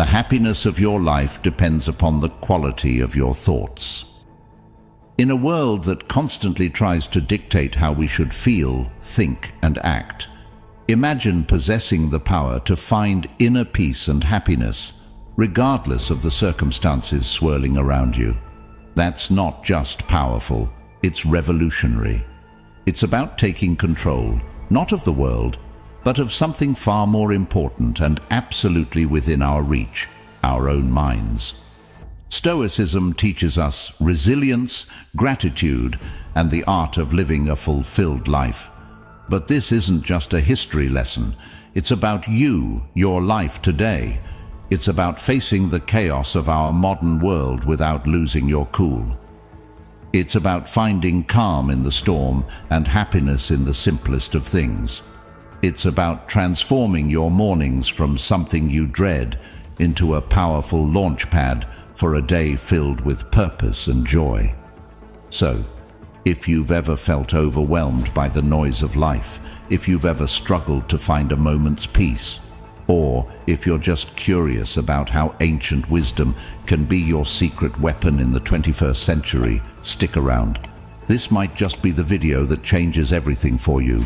The happiness of your life depends upon the quality of your thoughts. In a world that constantly tries to dictate how we should feel, think, and act, imagine possessing the power to find inner peace and happiness, regardless of the circumstances swirling around you. That's not just powerful, it's revolutionary. It's about taking control, not of the world, but of something far more important and absolutely within our reach, our own minds. Stoicism teaches us resilience, gratitude, and the art of living a fulfilled life. But this isn't just a history lesson. It's about you, your life today. It's about facing the chaos of our modern world without losing your cool. It's about finding calm in the storm and happiness in the simplest of things. It's about transforming your mornings from something you dread into a powerful launch pad for a day filled with purpose and joy. So, if you've ever felt overwhelmed by the noise of life, if you've ever struggled to find a moment's peace, or if you're just curious about how ancient wisdom can be your secret weapon in the 21st century, stick around. This might just be the video that changes everything for you.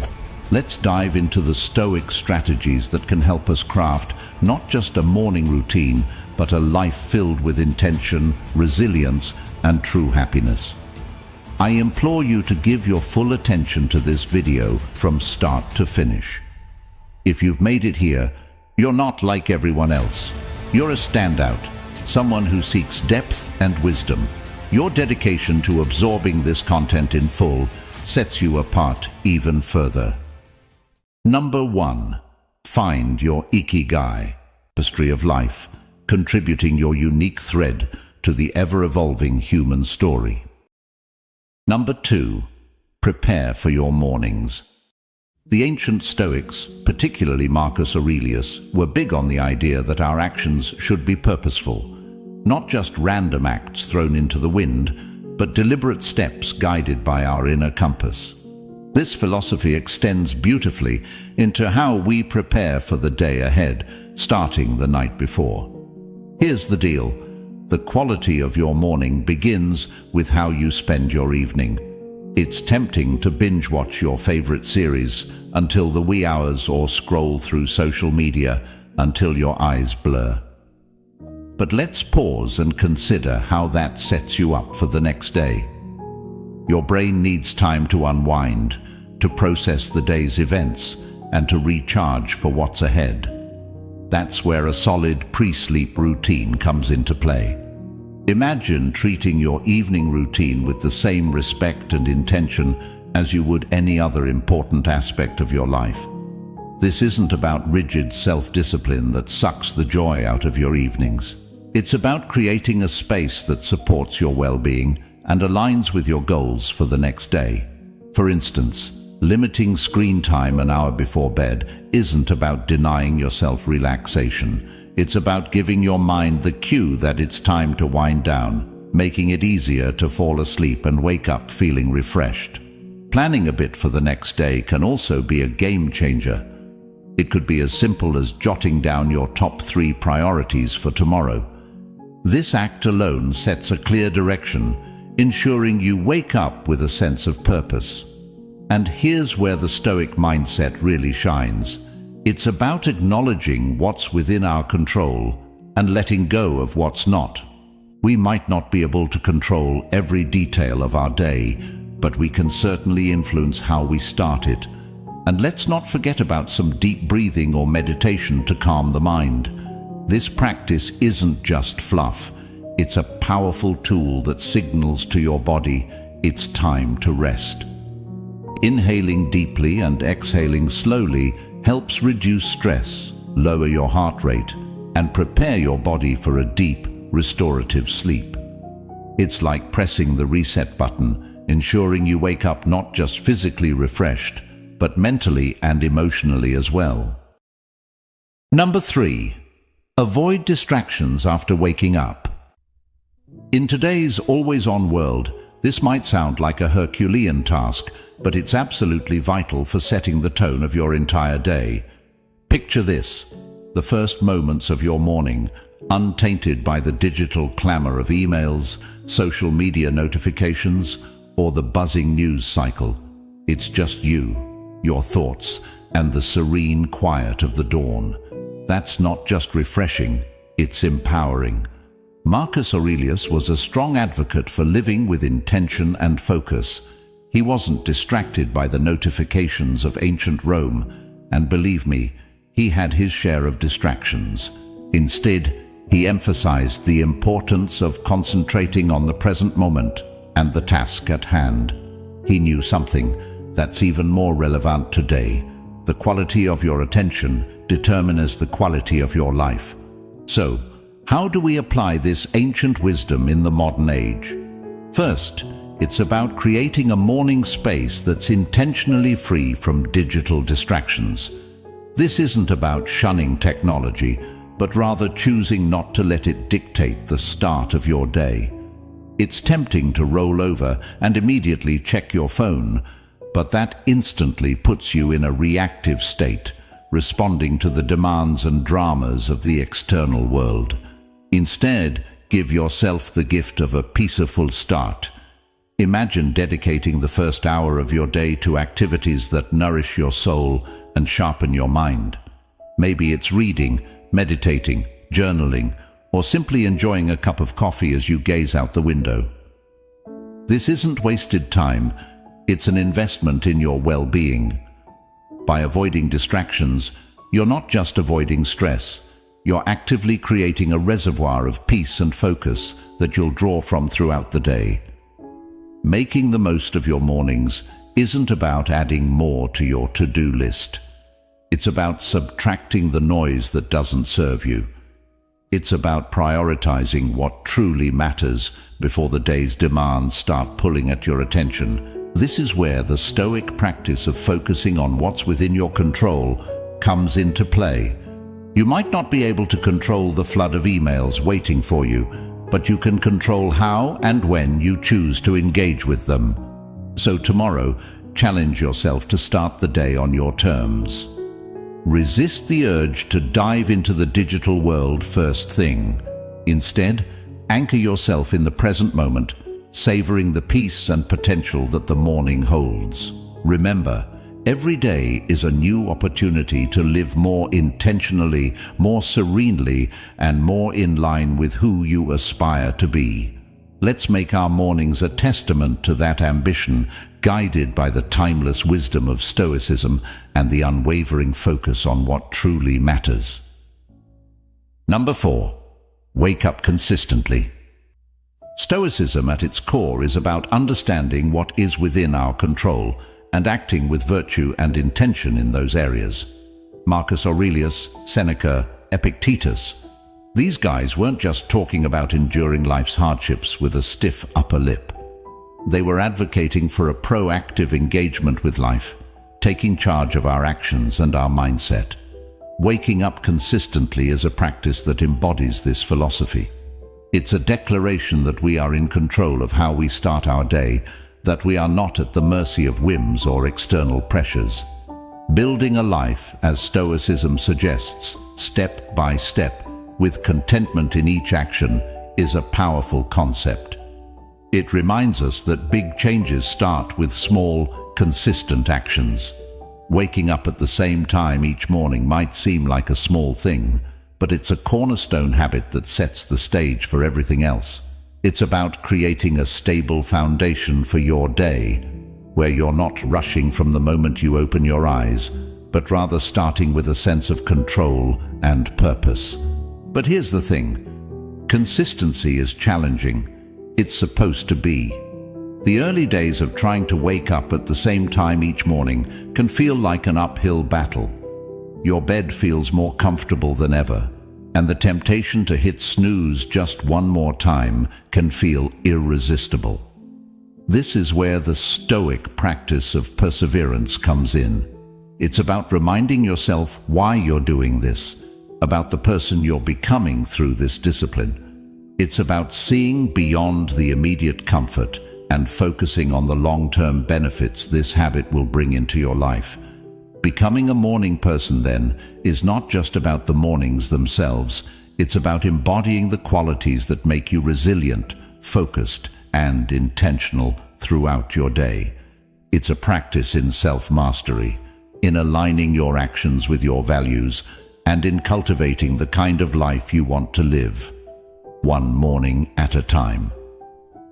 Let's dive into the Stoic strategies that can help us craft not just a morning routine, but a life filled with intention, resilience, and true happiness. I implore you to give your full attention to this video from start to finish. If you've made it here, you're not like everyone else. You're a standout, someone who seeks depth and wisdom. Your dedication to absorbing this content in full sets you apart even further. Number 1. Find your ikigai, tapestry of life, contributing your unique thread to the ever-evolving human story. Number 2. Prepare for your mornings. The ancient Stoics, particularly Marcus Aurelius, were big on the idea that our actions should be purposeful, not just random acts thrown into the wind, but deliberate steps guided by our inner compass. This philosophy extends beautifully into how we prepare for the day ahead, starting the night before. Here's the deal. The quality of your morning begins with how you spend your evening. It's tempting to binge-watch your favorite series until the wee hours or scroll through social media until your eyes blur. But let's pause and consider how that sets you up for the next day. Your brain needs time to unwind, to process the day's events, and to recharge for what's ahead. That's where a solid pre-sleep routine comes into play. Imagine treating your evening routine with the same respect and intention as you would any other important aspect of your life. This isn't about rigid self-discipline that sucks the joy out of your evenings. It's about creating a space that supports your well-being and aligns with your goals for the next day. For instance, limiting screen time an hour before bed isn't about denying yourself relaxation. It's about giving your mind the cue that it's time to wind down, making it easier to fall asleep and wake up feeling refreshed. Planning a bit for the next day can also be a game changer. It could be as simple as jotting down your top 3 priorities for tomorrow. This act alone sets a clear direction, ensuring you wake up with a sense of purpose. And here's where the Stoic mindset really shines. It's about acknowledging what's within our control and letting go of what's not. We might not be able to control every detail of our day, but we can certainly influence how we start it. And let's not forget about some deep breathing or meditation to calm the mind. This practice isn't just fluff. It's a powerful tool that signals to your body it's time to rest. Inhaling deeply and exhaling slowly helps reduce stress, lower your heart rate, and prepare your body for a deep, restorative sleep. It's like pressing the reset button, ensuring you wake up not just physically refreshed, but mentally and emotionally as well. Number 3. Avoid distractions after waking up. In today's always-on world, this might sound like a Herculean task, but it's absolutely vital for setting the tone of your entire day. Picture this: the first moments of your morning, untainted by the digital clamor of emails, social media notifications, or the buzzing news cycle. It's just you, your thoughts, and the serene quiet of the dawn. That's not just refreshing, it's empowering. Marcus Aurelius was a strong advocate for living with intention and focus. He wasn't distracted by the notifications of ancient Rome, and believe me, he had his share of distractions. Instead, he emphasized the importance of concentrating on the present moment and the task at hand. He knew something that's even more relevant today. The quality of your attention determines the quality of your life. So, how do we apply this ancient wisdom in the modern age? First, it's about creating a morning space that's intentionally free from digital distractions. This isn't about shunning technology, but rather choosing not to let it dictate the start of your day. It's tempting to roll over and immediately check your phone, but that instantly puts you in a reactive state, responding to the demands and dramas of the external world. Instead, give yourself the gift of a peaceful start. Imagine dedicating the first hour of your day to activities that nourish your soul and sharpen your mind. Maybe it's reading, meditating, journaling, or simply enjoying a cup of coffee as you gaze out the window. This isn't wasted time, it's an investment in your well-being. By avoiding distractions, you're not just avoiding stress, you're actively creating a reservoir of peace and focus that you'll draw from throughout the day. Making the most of your mornings isn't about adding more to your to-do list. It's about subtracting the noise that doesn't serve you. It's about prioritizing what truly matters before the day's demands start pulling at your attention. This is where the Stoic practice of focusing on what's within your control comes into play. You might not be able to control the flood of emails waiting for you, but you can control how and when you choose to engage with them. So tomorrow, challenge yourself to start the day on your terms. Resist the urge to dive into the digital world first thing. Instead, anchor yourself in the present moment, savoring the peace and potential that the morning holds. Remember, every day is a new opportunity to live more intentionally, more serenely, and more in line with who you aspire to be. Let's make our mornings a testament to that ambition, guided by the timeless wisdom of Stoicism and the unwavering focus on what truly matters. Number 4. Wake up consistently. Stoicism at its core is about understanding what is within our control and acting with virtue and intention in those areas. Marcus Aurelius, Seneca, Epictetus. These guys weren't just talking about enduring life's hardships with a stiff upper lip. They were advocating for a proactive engagement with life, taking charge of our actions and our mindset. Waking up consistently is a practice that embodies this philosophy. It's a declaration that we are in control of how we start our day, that we are not at the mercy of whims or external pressures. Building a life, as Stoicism suggests, step by step, with contentment in each action, is a powerful concept. It reminds us that big changes start with small, consistent actions. Waking up at the same time each morning might seem like a small thing, but it's a cornerstone habit that sets the stage for everything else. It's about creating a stable foundation for your day, where you're not rushing from the moment you open your eyes, but rather starting with a sense of control and purpose. But here's the thing. Consistency is challenging. It's supposed to be. The early days of trying to wake up at the same time each morning can feel like an uphill battle. Your bed feels more comfortable than ever, and the temptation to hit snooze just one more time can feel irresistible. This is where the Stoic practice of perseverance comes in. It's about reminding yourself why you're doing this, about the person you're becoming through this discipline. It's about seeing beyond the immediate comfort and focusing on the long-term benefits this habit will bring into your life. Becoming a morning person, then, is not just about the mornings themselves. It's about embodying the qualities that make you resilient, focused, and intentional throughout your day. It's a practice in self-mastery, in aligning your actions with your values, and in cultivating the kind of life you want to live, one morning at a time.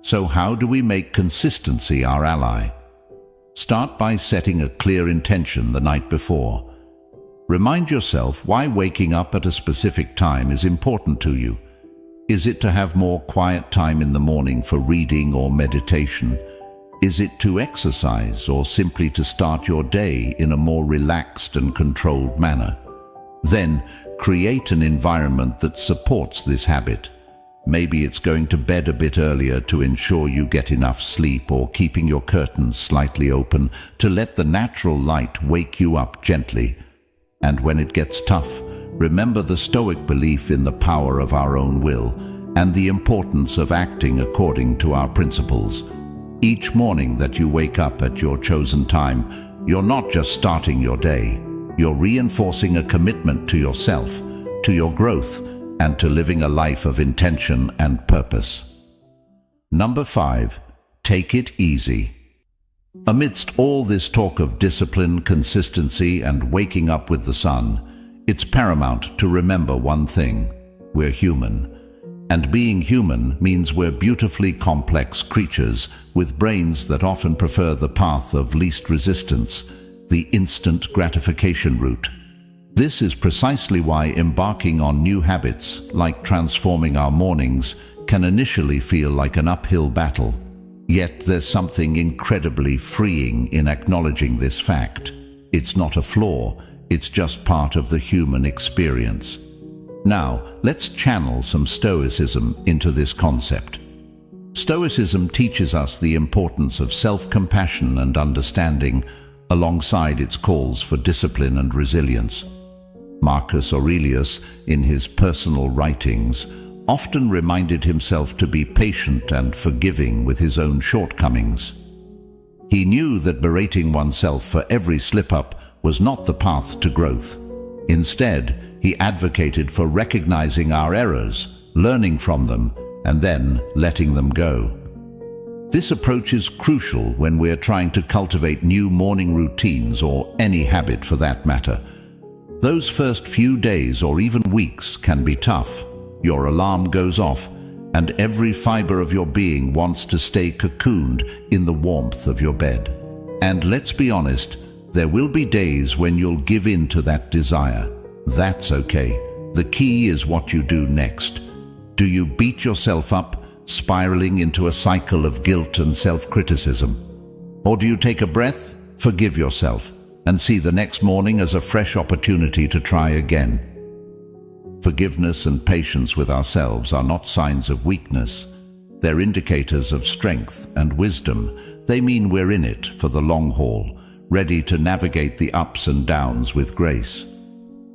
So how do we make consistency our ally? Start by setting a clear intention the night before. Remind yourself why waking up at a specific time is important to you. Is it to have more quiet time in the morning for reading or meditation? Is it to exercise, or simply to start your day in a more relaxed and controlled manner? Then, create an environment that supports this habit. Maybe it's going to bed a bit earlier to ensure you get enough sleep, or keeping your curtains slightly open to let the natural light wake you up gently. And when it gets tough, remember the Stoic belief in the power of our own will and the importance of acting according to our principles. Each morning that you wake up at your chosen time, you're not just starting your day, you're reinforcing a commitment to yourself, to your growth, and to living a life of intention and purpose. Number 5, take it easy. Amidst all this talk of discipline, consistency, and waking up with the sun, it's paramount to remember one thing: we're human. And being human means we're beautifully complex creatures with brains that often prefer the path of least resistance, the instant gratification route. This is precisely why embarking on new habits, like transforming our mornings, can initially feel like an uphill battle. Yet there's something incredibly freeing in acknowledging this fact. It's not a flaw, it's just part of the human experience. Now, let's channel some Stoicism into this concept. Stoicism teaches us the importance of self-compassion and understanding, alongside its calls for discipline and resilience. Marcus Aurelius, in his personal writings, often reminded himself to be patient and forgiving with his own shortcomings. He knew that berating oneself for every slip-up was not the path to growth. Instead, he advocated for recognizing our errors, learning from them, and then letting them go. This approach is crucial when we're trying to cultivate new morning routines, or any habit for that matter. Those first few days or even weeks can be tough. Your alarm goes off, and every fiber of your being wants to stay cocooned in the warmth of your bed. And let's be honest, there will be days when you'll give in to that desire. That's okay. The key is what you do next. Do you beat yourself up, spiraling into a cycle of guilt and self-criticism? Or do you take a breath, forgive yourself, and see the next morning as a fresh opportunity to try again? Forgiveness and patience with ourselves are not signs of weakness. They're indicators of strength and wisdom. They mean we're in it for the long haul, ready to navigate the ups and downs with grace.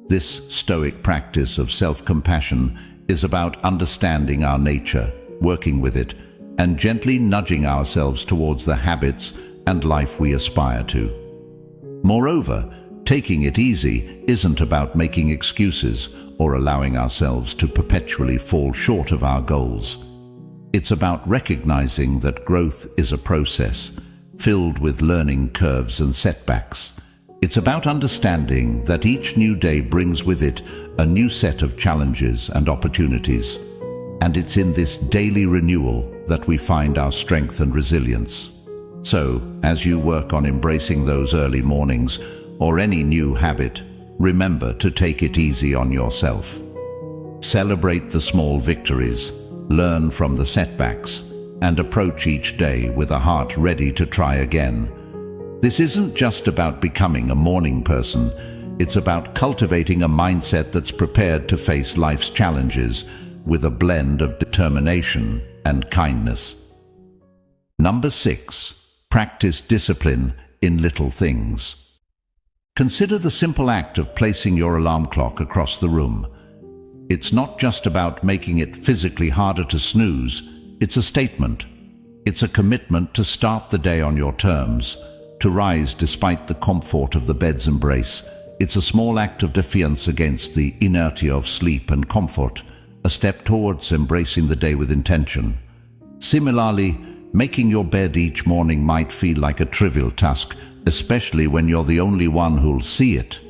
This Stoic practice of self-compassion is about understanding our nature, working with it, and gently nudging ourselves towards the habits and life we aspire to. Moreover, taking it easy isn't about making excuses or allowing ourselves to perpetually fall short of our goals. It's about recognizing that growth is a process, filled with learning curves and setbacks. It's about understanding that each new day brings with it a new set of challenges and opportunities. And it's in this daily renewal that we find our strength and resilience. So, as you work on embracing those early mornings or any new habit, remember to take it easy on yourself. Celebrate the small victories, learn from the setbacks, and approach each day with a heart ready to try again. This isn't just about becoming a morning person, it's about cultivating a mindset that's prepared to face life's challenges with a blend of determination and kindness. Number 6, practice discipline in little things. Consider the simple act of placing your alarm clock across the room. It's not just about making it physically harder to snooze, it's a statement. It's a commitment to start the day on your terms, to rise despite the comfort of the bed's embrace. It's a small act of defiance against the inertia of sleep and comfort, a step towards embracing the day with intention. Similarly, making your bed each morning might feel like a trivial task, especially when you're the only one who'll see it.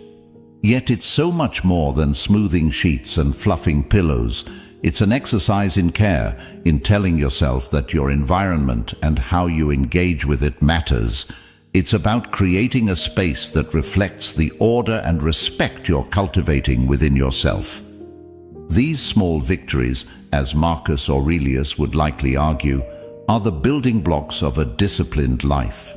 Yet it's so much more than smoothing sheets and fluffing pillows. It's an exercise in care, in telling yourself that your environment and how you engage with it matters. It's about creating a space that reflects the order and respect you're cultivating within yourself. These small victories, as Marcus Aurelius would likely argue, are the building blocks of a disciplined life.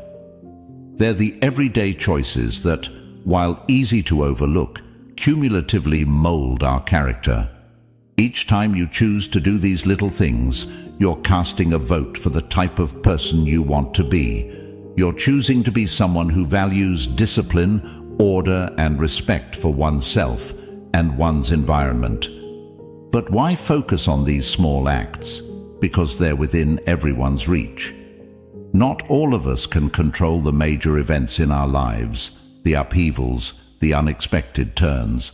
They're the everyday choices that, while easy to overlook, cumulatively mold our character. Each time you choose to do these little things, you're casting a vote for the type of person you want to be. You're choosing to be someone who values discipline, order, and respect for oneself and one's environment. But why focus on these small acts? Because they're within everyone's reach. Not all of us can control the major events in our lives, the upheavals, the unexpected turns.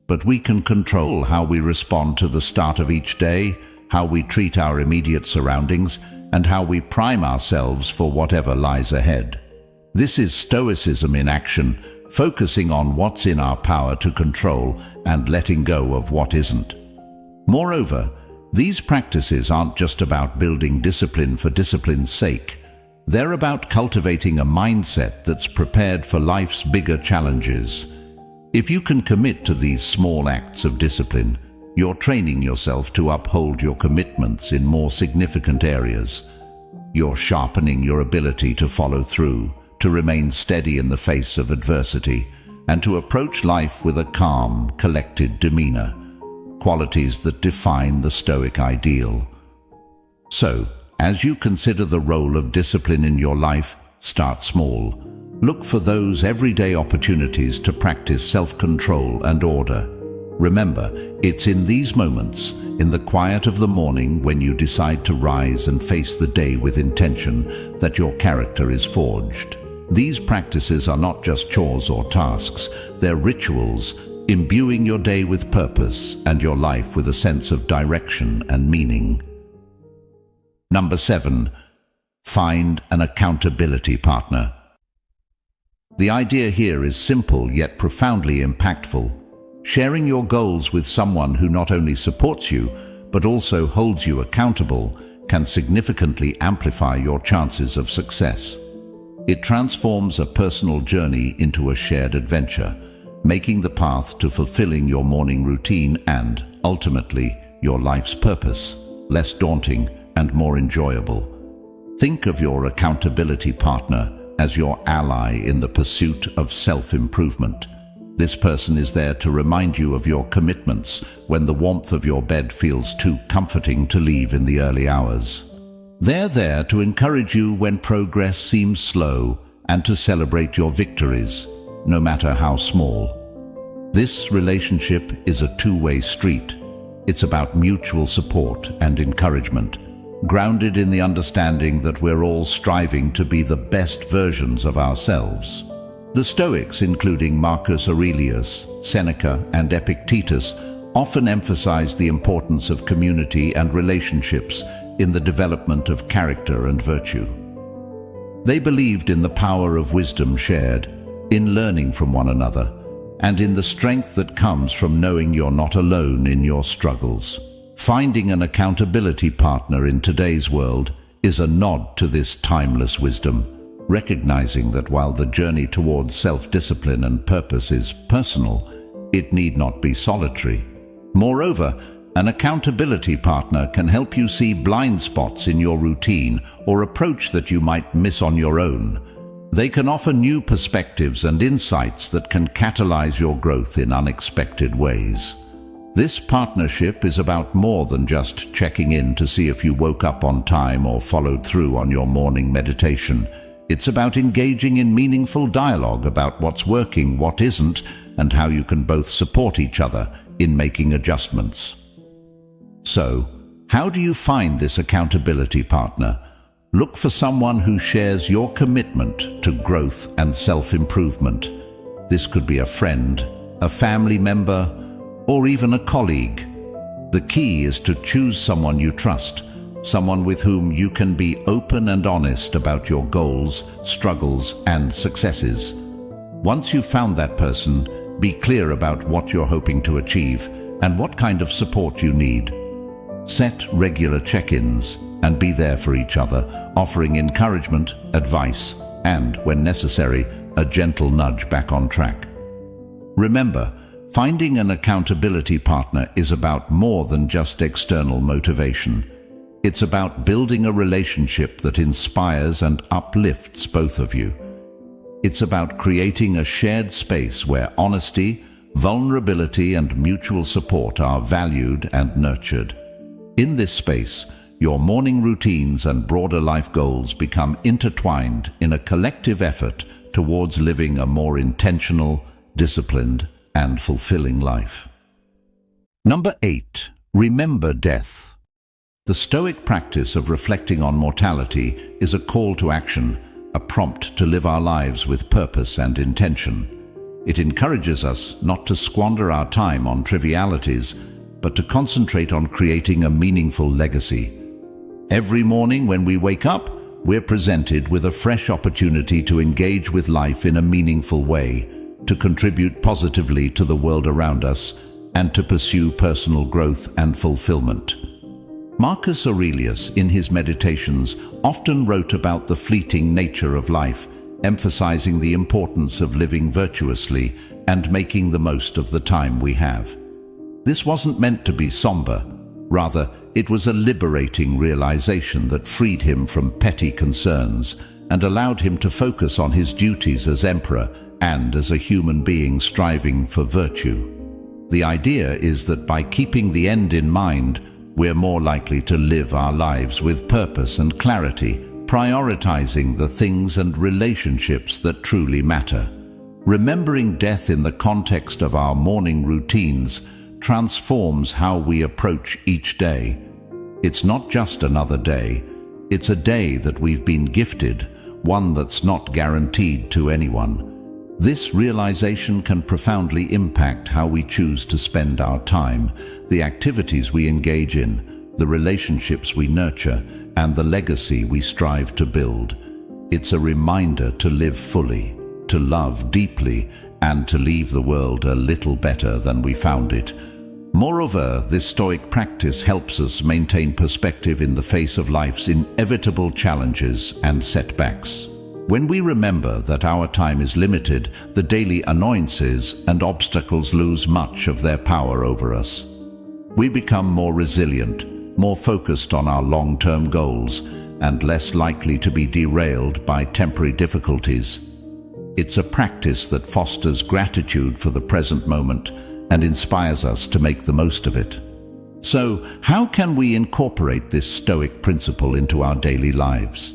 But we can control how we respond to the start of each day, how we treat our immediate surroundings, and how we prime ourselves for whatever lies ahead. This is Stoicism in action, focusing on what's in our power to control and letting go of what isn't. Moreover, these practices aren't just about building discipline for discipline's sake. They're about cultivating a mindset that's prepared for life's bigger challenges. If you can commit to these small acts of discipline, you're training yourself to uphold your commitments in more significant areas. You're sharpening your ability to follow through, to remain steady in the face of adversity, and to approach life with a calm, collected demeanor, qualities that define the Stoic ideal. So, as you consider the role of discipline in your life, start small. Look for those everyday opportunities to practice self-control and order. Remember, it's in these moments, in the quiet of the morning when you decide to rise and face the day with intention, that your character is forged. These practices are not just chores or tasks, they're rituals, imbuing your day with purpose and your life with a sense of direction and meaning. Number 7. Find an accountability partner. The idea here is simple yet profoundly impactful. Sharing your goals with someone who not only supports you, but also holds you accountable, can significantly amplify your chances of success. It transforms a personal journey into a shared adventure, making the path to fulfilling your morning routine and, ultimately, your life's purpose less daunting and more enjoyable. Think of your accountability partner as your ally in the pursuit of self-improvement. This person is there to remind you of your commitments when the warmth of your bed feels too comforting to leave in the early hours. They're there to encourage you when progress seems slow and to celebrate your victories, no matter how small. This relationship is a two-way street. It's about mutual support and encouragement, grounded in the understanding that we're all striving to be the best versions of ourselves. The Stoics, including Marcus Aurelius, Seneca, and Epictetus, often emphasized the importance of community and relationships in the development of character and virtue. They believed in the power of wisdom shared, in learning from one another, and in the strength that comes from knowing you're not alone in your struggles. Finding an accountability partner in today's world is a nod to this timeless wisdom, recognizing that while the journey towards self-discipline and purpose is personal, it need not be solitary. Moreover, an accountability partner can help you see blind spots in your routine or approach that you might miss on your own. They can offer new perspectives and insights that can catalyze your growth in unexpected ways. This partnership is about more than just checking in to see if you woke up on time or followed through on your morning meditation. It's about engaging in meaningful dialogue about what's working, what isn't, and how you can both support each other in making adjustments. So, how do you find this accountability partner? Look for someone who shares your commitment to growth and self-improvement. This could be a friend, a family member, or even a colleague. The key is to choose someone you trust, someone with whom you can be open and honest about your goals, struggles, and successes. Once you've found that person, be clear about what you're hoping to achieve and what kind of support you need. Set regular check-ins and be there for each other, offering encouragement, advice, and, when necessary, a gentle nudge back on track. Remember, finding an accountability partner is about more than just external motivation. It's about building a relationship that inspires and uplifts both of you. It's about creating a shared space where honesty, vulnerability, and mutual support are valued and nurtured. In this space, your morning routines and broader life goals become intertwined in a collective effort towards living a more intentional, disciplined, and fulfilling life. Number 8. Remember death. The Stoic practice of reflecting on mortality is a call to action, a prompt to live our lives with purpose and intention. It encourages us not to squander our time on trivialities, but to concentrate on creating a meaningful legacy. Every morning when we wake up, we're presented with a fresh opportunity to engage with life in a meaningful way, to contribute positively to the world around us, and to pursue personal growth and fulfillment. Marcus Aurelius, in his Meditations, often wrote about the fleeting nature of life, emphasizing the importance of living virtuously and making the most of the time we have. This wasn't meant to be somber. Rather, it was a liberating realization that freed him from petty concerns and allowed him to focus on his duties as emperor and as a human being striving for virtue. The idea is that by keeping the end in mind, we're more likely to live our lives with purpose and clarity, prioritizing the things and relationships that truly matter. Remembering death in the context of our morning routines transforms how we approach each day. It's not just another day, it's a day that we've been gifted, one that's not guaranteed to anyone. This realization can profoundly impact how we choose to spend our time, the activities we engage in, the relationships we nurture, and the legacy we strive to build. It's a reminder to live fully, to love deeply, and to leave the world a little better than we found it. Moreover, this Stoic practice helps us maintain perspective in the face of life's inevitable challenges and setbacks. When we remember that our time is limited, the daily annoyances and obstacles lose much of their power over us. We become more resilient, more focused on our long-term goals, and less likely to be derailed by temporary difficulties. It's a practice that fosters gratitude for the present moment and inspires us to make the most of it. So, how can we incorporate this Stoic principle into our daily lives?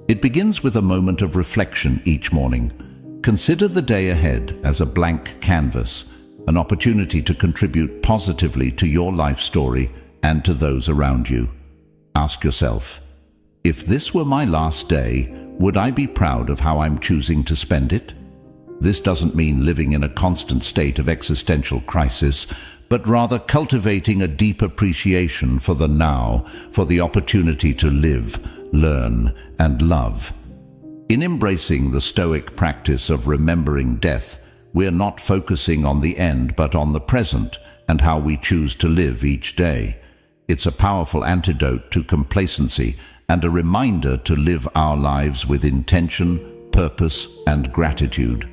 It begins with a moment of reflection each morning. Consider the day ahead as a blank canvas, an opportunity to contribute positively to your life story and to those around you. Ask yourself, if this were my last day, would I be proud of how I'm choosing to spend it? This doesn't mean living in a constant state of existential crisis, but rather cultivating a deep appreciation for the now, for the opportunity to live, learn, and love. In embracing the Stoic practice of remembering death, we're not focusing on the end but on the present and how we choose to live each day. It's a powerful antidote to complacency and a reminder to live our lives with intention, purpose, and gratitude.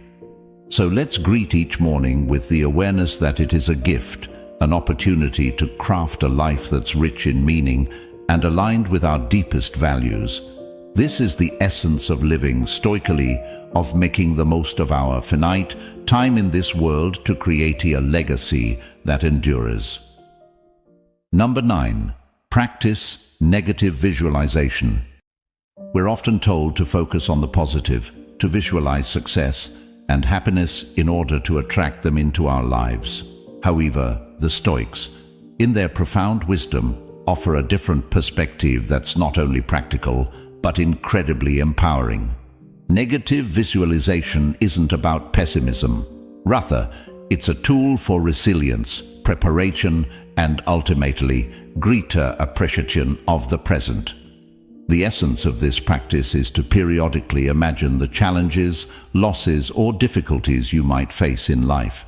So let's greet each morning with the awareness that it is a gift, an opportunity to craft a life that's rich in meaning and aligned with our deepest values. This is the essence of living stoically, of making the most of our finite time in this world to create a legacy that endures. Number 9. Practice negative visualization. We're often told to focus on the positive, to visualize success and happiness in order to attract them into our lives. However, the Stoics, in their profound wisdom, offer a different perspective that's not only practical, but incredibly empowering. Negative visualization isn't about pessimism. Rather, it's a tool for resilience, preparation, and ultimately greater appreciation of the present. The essence of this practice is to periodically imagine the challenges, losses, or difficulties you might face in life.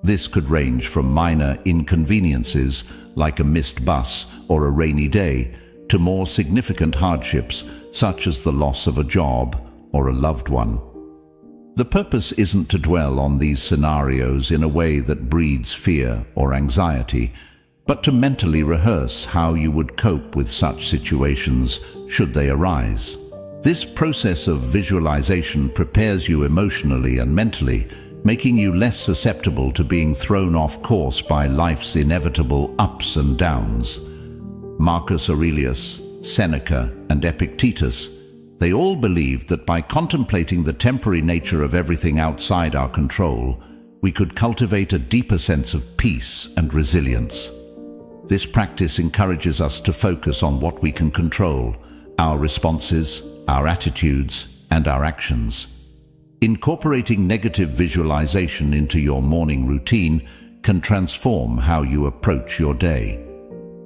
This could range from minor inconveniences, like a missed bus or a rainy day, to more significant hardships, such as the loss of a job or a loved one. The purpose isn't to dwell on these scenarios in a way that breeds fear or anxiety, but to mentally rehearse how you would cope with such situations should they arise. This process of visualization prepares you emotionally and mentally, making you less susceptible to being thrown off course by life's inevitable ups and downs. Marcus Aurelius, Seneca, and Epictetus, they all believed that by contemplating the temporary nature of everything outside our control, we could cultivate a deeper sense of peace and resilience. This practice encourages us to focus on what we can control, our responses, our attitudes, and our actions. Incorporating negative visualization into your morning routine can transform how you approach your day.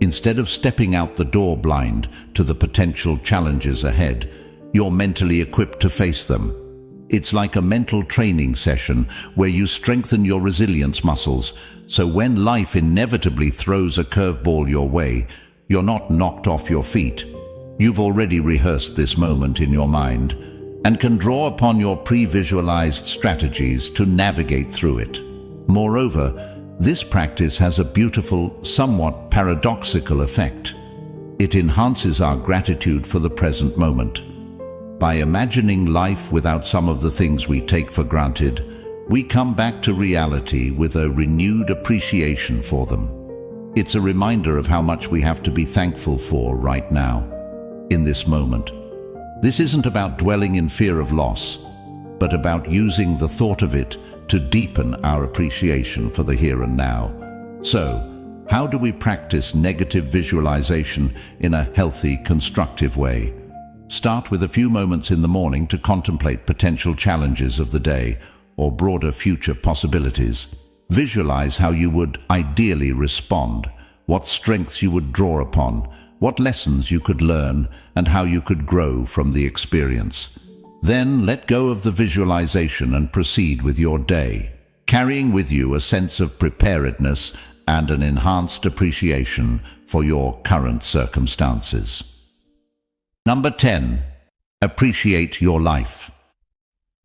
Instead of stepping out the door blind to the potential challenges ahead, you're mentally equipped to face them. It's like a mental training session where you strengthen your resilience muscles, so when life inevitably throws a curveball your way, you're not knocked off your feet. You've already rehearsed this moment in your mind and can draw upon your pre-visualized strategies to navigate through it. Moreover, this practice has a beautiful, somewhat paradoxical effect. It enhances our gratitude for the present moment. By imagining life without some of the things we take for granted, we come back to reality with a renewed appreciation for them. It's a reminder of how much we have to be thankful for right now, in this moment. This isn't about dwelling in fear of loss, but about using the thought of it to deepen our appreciation for the here and now. So, how do we practice negative visualization in a healthy, constructive way? Start with a few moments in the morning to contemplate potential challenges of the day or broader future possibilities. Visualize how you would ideally respond, what strengths you would draw upon, what lessons you could learn, and how you could grow from the experience. Then let go of the visualization and proceed with your day, carrying with you a sense of preparedness and an enhanced appreciation for your current circumstances. Number 10. Appreciate your life.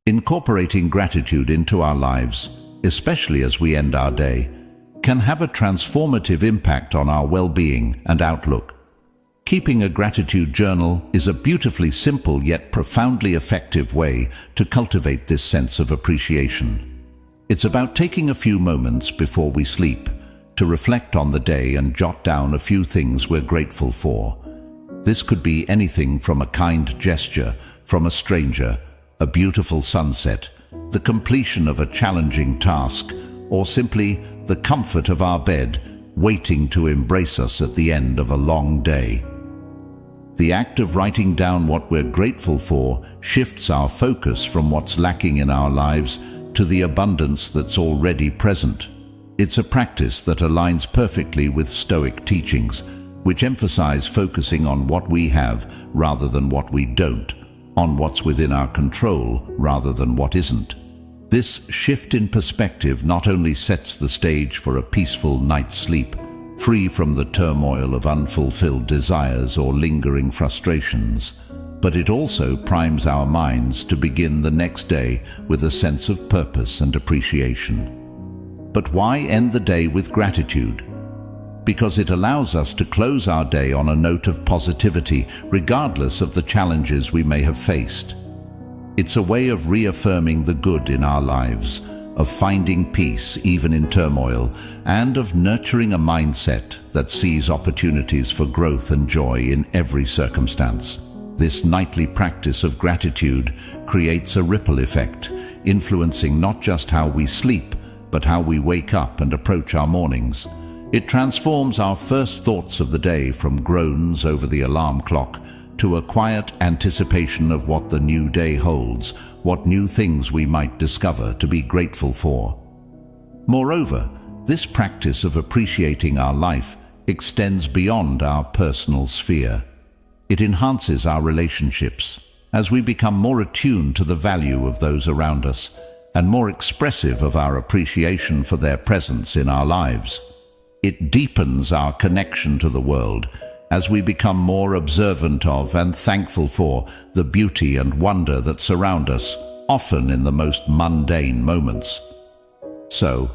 Incorporating gratitude into our lives, especially as we end our day, can have a transformative impact on our well-being and outlook. Keeping a gratitude journal is a beautifully simple yet profoundly effective way to cultivate this sense of appreciation. It's about taking a few moments before we sleep to reflect on the day and jot down a few things we're grateful for. This could be anything from a kind gesture from a stranger, a beautiful sunset, the completion of a challenging task, or simply the comfort of our bed, waiting to embrace us at the end of a long day. The act of writing down what we're grateful for shifts our focus from what's lacking in our lives to the abundance that's already present. It's a practice that aligns perfectly with Stoic teachings, which emphasize focusing on what we have rather than what we don't, on what's within our control rather than what isn't. This shift in perspective not only sets the stage for a peaceful night's sleep, free from the turmoil of unfulfilled desires or lingering frustrations, but it also primes our minds to begin the next day with a sense of purpose and appreciation. But why end the day with gratitude? Because it allows us to close our day on a note of positivity, regardless of the challenges we may have faced. It's a way of reaffirming the good in our lives, of finding peace even in turmoil, and of nurturing a mindset that sees opportunities for growth and joy in every circumstance. This nightly practice of gratitude creates a ripple effect, influencing not just how we sleep, but how we wake up and approach our mornings. It transforms our first thoughts of the day from groans over the alarm clock to a quiet anticipation of what the new day holds, what new things we might discover to be grateful for. Moreover, This practice of appreciating our life extends beyond our personal sphere. It enhances our relationships as we become more attuned to the value of those around us and more expressive of our appreciation for their presence in our lives. It deepens our connection to the world as we become more observant of and thankful for the beauty and wonder that surround us, often in the most mundane moments. So,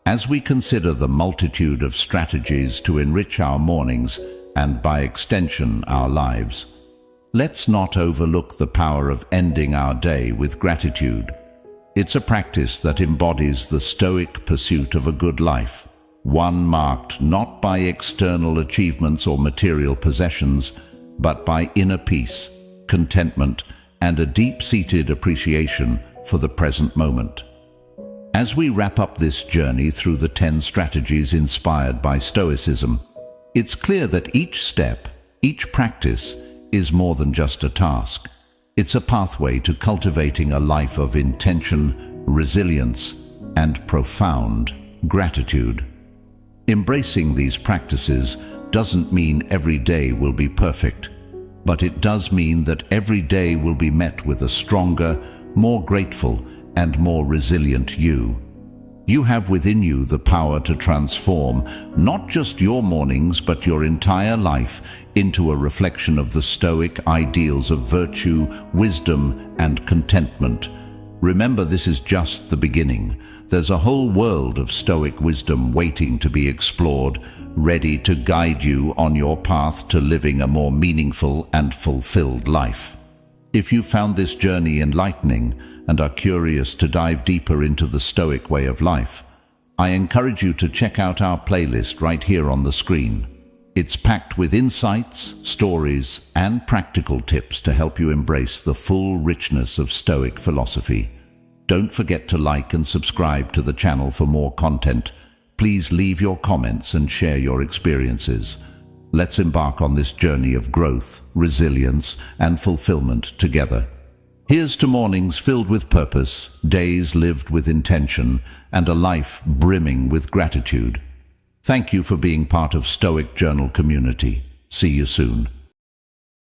as we consider the multitude of strategies to enrich our mornings and by extension our lives, let's not overlook the power of ending our day with gratitude. It's a practice that embodies the Stoic pursuit of a good life, one marked not by external achievements or material possessions, but by inner peace, contentment, and a deep-seated appreciation for the present moment. As we wrap up this journey through the 10 strategies inspired by Stoicism, it's clear that each step, each practice, is more than just a task. It's a pathway to cultivating a life of intention, resilience, and profound gratitude. Embracing these practices doesn't mean every day will be perfect, but it does mean that every day will be met with a stronger, more grateful, and more resilient you. You have within you the power to transform not just your mornings but your entire life into a reflection of the Stoic ideals of virtue, wisdom, and contentment. Remember, this is just the beginning. There's a whole world of Stoic wisdom waiting to be explored, ready to guide you on your path to living a more meaningful and fulfilled life. If you found this journey enlightening and are curious to dive deeper into the Stoic way of life, I encourage you to check out our playlist right here on the screen. It's packed with insights, stories, and practical tips to help you embrace the full richness of Stoic philosophy. Don't forget to like and subscribe to the channel for more content. Please leave your comments and share your experiences. Let's embark on this journey of growth, resilience, and fulfillment together. Here's to mornings filled with purpose, days lived with intention, and a life brimming with gratitude. Thank you for being part of Stoic Journal community. See you soon.